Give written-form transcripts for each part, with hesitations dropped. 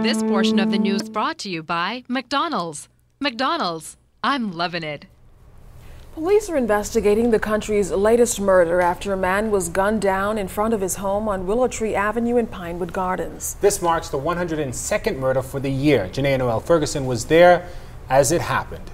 This portion of the news brought to you by McDonald's. McDonald's, I'm loving it. Police are investigating the country's latest murder after a man was gunned down in front of his home on Willow Tree Avenue in Pinewood Gardens. This marks the 102nd murder for the year. Janae Noel Ferguson was there as it happened.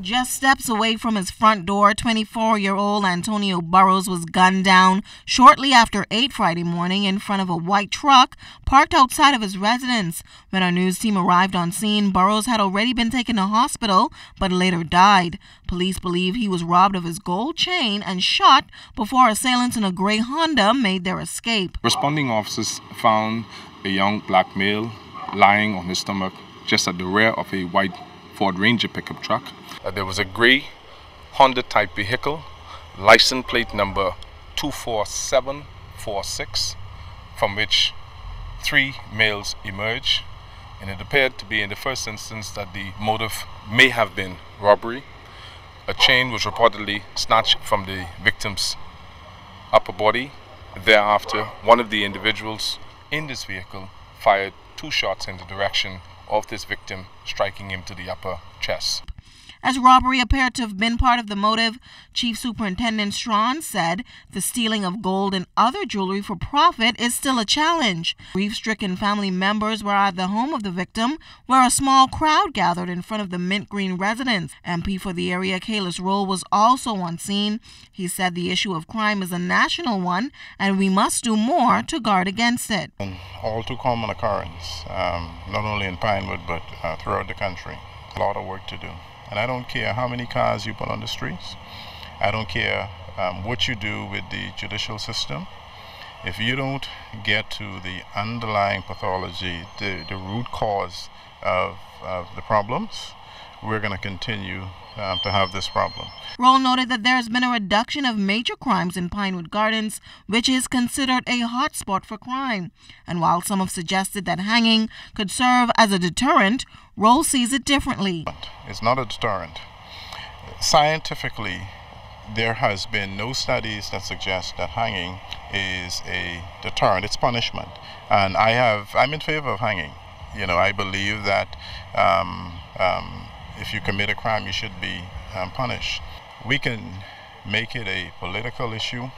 Just steps away from his front door, 24-year-old Antonio Burrows was gunned down shortly after 8 Friday morning in front of a white truck parked outside of his residence. When our news team arrived on scene, Burrows had already been taken to hospital but later died. Police believe he was robbed of his gold chain and shot before assailants in a gray Honda made their escape. Responding officers found a young black male lying on his stomach just at the rear of a white Ford Ranger pickup truck. There was a gray Honda type vehicle, license plate number 24746, from which 3 males emerged, and it appeared to be in the first instance that the motive may have been robbery. A chain was reportedly snatched from the victim's upper body. Thereafter, one of the individuals in this vehicle fired 2 shots in the direction of this victim, striking him to the upper chest. As robbery appeared to have been part of the motive, Chief Superintendent Strawn said the stealing of gold and other jewelry for profit is still a challenge. Grief-stricken family members were at the home of the victim, where a small crowd gathered in front of the Mint Green residence. MP for the area, Kalis Roll, was also on scene. He said the issue of crime is a national one, and we must do more to guard against it. An all too common occurrence, not only in Pinewood, but throughout the country. A lot of work to do. And I don't care how many cars you put on the streets. I don't care what you do with the judicial system. If you don't get to the underlying pathology, the root cause of the problems, we're going to continue to have this problem. Roll noted that there has been a reduction of major crimes in Pinewood Gardens, which is considered a hotspot for crime. And while some have suggested that hanging could serve as a deterrent, Roll sees it differently. It's not a deterrent. Scientifically, there has been no studies that suggest that hanging is a deterrent. It's punishment. And I'm in favor of hanging. You know, I believe that if you commit a crime, you should be punished. We can make it a political issue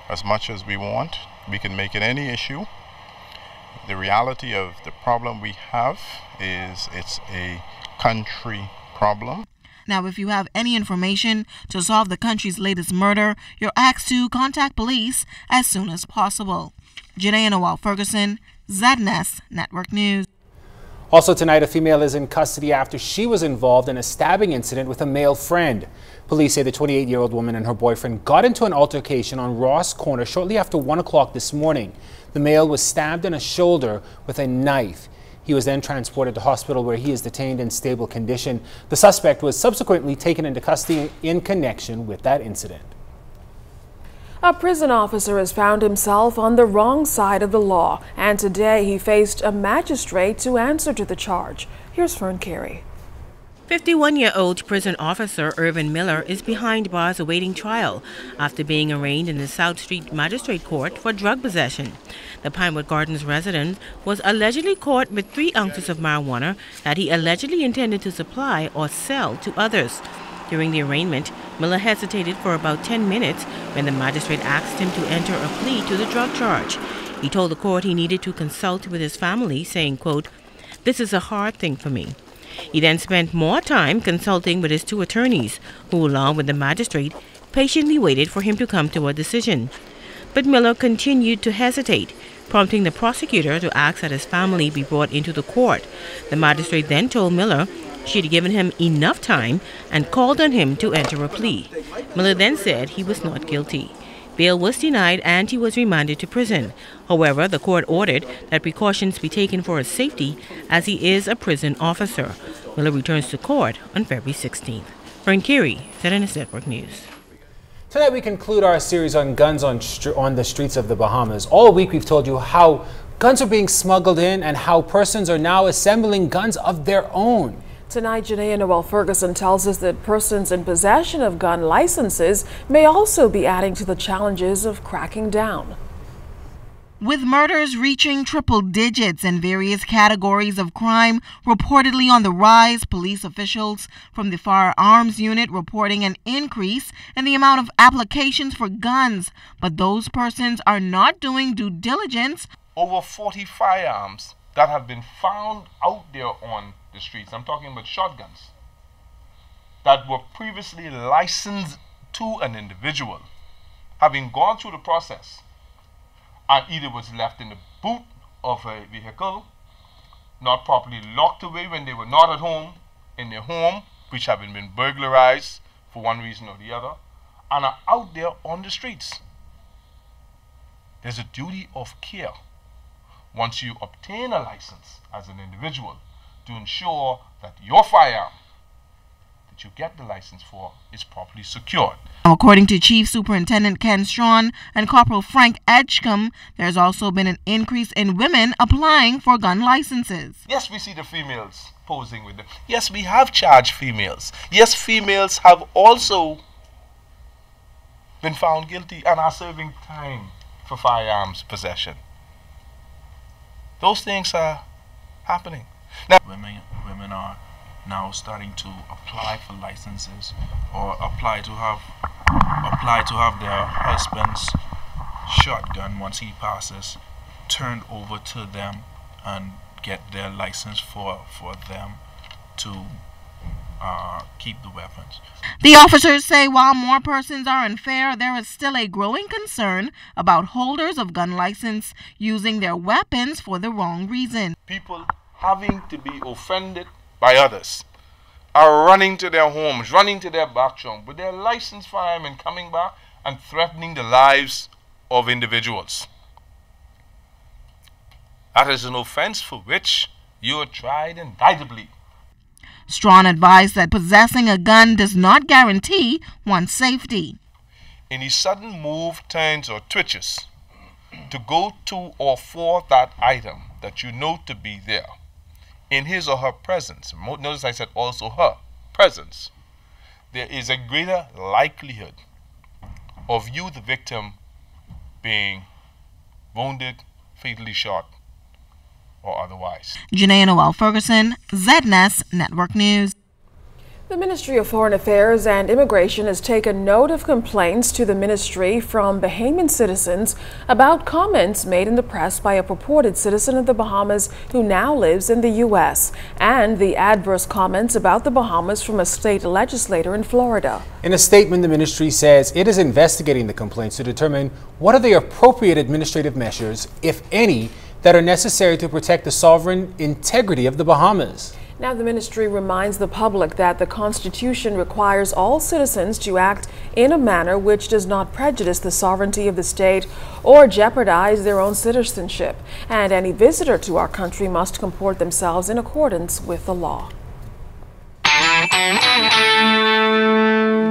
as much as we want. We can make it any issue. The reality of the problem we have is it's a country problem. Now, if you have any information to solve the country's latest murder, you're asked to contact police as soon as possible. Janae Noel Ferguson, ZNS Network News. Also tonight, a female is in custody after she was involved in a stabbing incident with a male friend. Police say the 28-year-old woman and her boyfriend got into an altercation on Ross Corner shortly after 1 o'clock this morning. The male was stabbed in the shoulder with a knife. He was then transported to hospital where he is detained in stable condition. The suspect was subsequently taken into custody in connection with that incident. A prison officer has found himself on the wrong side of the law, and today he faced a magistrate to answer to the charge. Here's Fern Carey. 51-year-old prison officer Irvin Miller is behind bars awaiting trial after being arraigned in the South Street Magistrate Court for drug possession. The Pinewood Gardens resident was allegedly caught with 3 ounces of marijuana that he allegedly intended to supply or sell to others. During the arraignment, Miller hesitated for about 10 minutes when the magistrate asked him to enter a plea to the drug charge. He told the court he needed to consult with his family, saying, quote, "This is a hard thing for me." He then spent more time consulting with his 2 attorneys, who, along with the magistrate, patiently waited for him to come to a decision. But Miller continued to hesitate, prompting the prosecutor to ask that his family be brought into the court. The magistrate then told Miller she had given him enough time and called on him to enter a plea. Miller then said he was not guilty. Bail was denied and he was remanded to prison. However, the court ordered that precautions be taken for his safety as he is a prison officer. Miller returns to court on February 16th. Fern Carey, ZNS Network News. Tonight we conclude our series on guns on the streets of the Bahamas. All week we've told you how guns are being smuggled in and how persons are now assembling guns of their own. Tonight, Janae Noel Ferguson tells us that persons in possession of gun licenses may also be adding to the challenges of cracking down. With murders reaching triple digits and various categories of crime reportedly on the rise, police officials from the firearms unit reporting an increase in the amount of applications for guns. But those persons are not doing due diligence. Over 40 firearms that have been found out there on the streets, I'm talking about shotguns, that were previously licensed to an individual, having gone through the process, and either was left in the boot of a vehicle, not properly locked away when they were not at home, in their home, which having been burglarized for one reason or the other, and are out there on the streets. There's a duty of care once you obtain a license as an individual to ensure that your firearm that you get the license for is properly secured. According to Chief Superintendent Ken Strawn and Corporal Frank Edgecombe, there's also been an increase in women applying for gun licenses. Yes, we see the females posing with them. Yes, we have charged females. Yes, females have also been found guilty and are serving time for firearms possession. Those things are happening. Now, women are now starting to apply for licenses or apply to have their husband's shotgun, once he passes, turned over to them and get their license for them to keep the weapons. The officers say while more persons are unfair, there is still a growing concern about holders of gun license using their weapons for the wrong reason. People having to be offended by others are running to their homes, running to their bathroom with their licensed firearm and coming back and threatening the lives of individuals. That is an offense for which you are tried indictably. Strawn advised that possessing a gun does not guarantee one's safety. Any sudden move, turns, or twitches to go to or for that item that you know to be there, in his or her presence, notice I said also her presence, there is a greater likelihood of you, the victim, being wounded, fatally shot, or otherwise. Janae Noel Ferguson, ZNS Network News. The Ministry of Foreign Affairs and Immigration has taken note of complaints to the ministry from Bahamian citizens about comments made in the press by a purported citizen of the Bahamas who now lives in the U.S. and the adverse comments about the Bahamas from a state legislator in Florida. In a statement, the ministry says it is investigating the complaints to determine what are the appropriate administrative measures, if any, that are necessary to protect the sovereign integrity of the Bahamas. Now, the ministry reminds the public that the Constitution requires all citizens to act in a manner which does not prejudice the sovereignty of the state or jeopardize their own citizenship, and any visitor to our country must comport themselves in accordance with the law.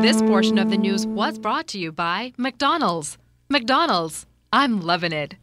This portion of the news was brought to you by McDonald's. McDonald's, I'm loving it.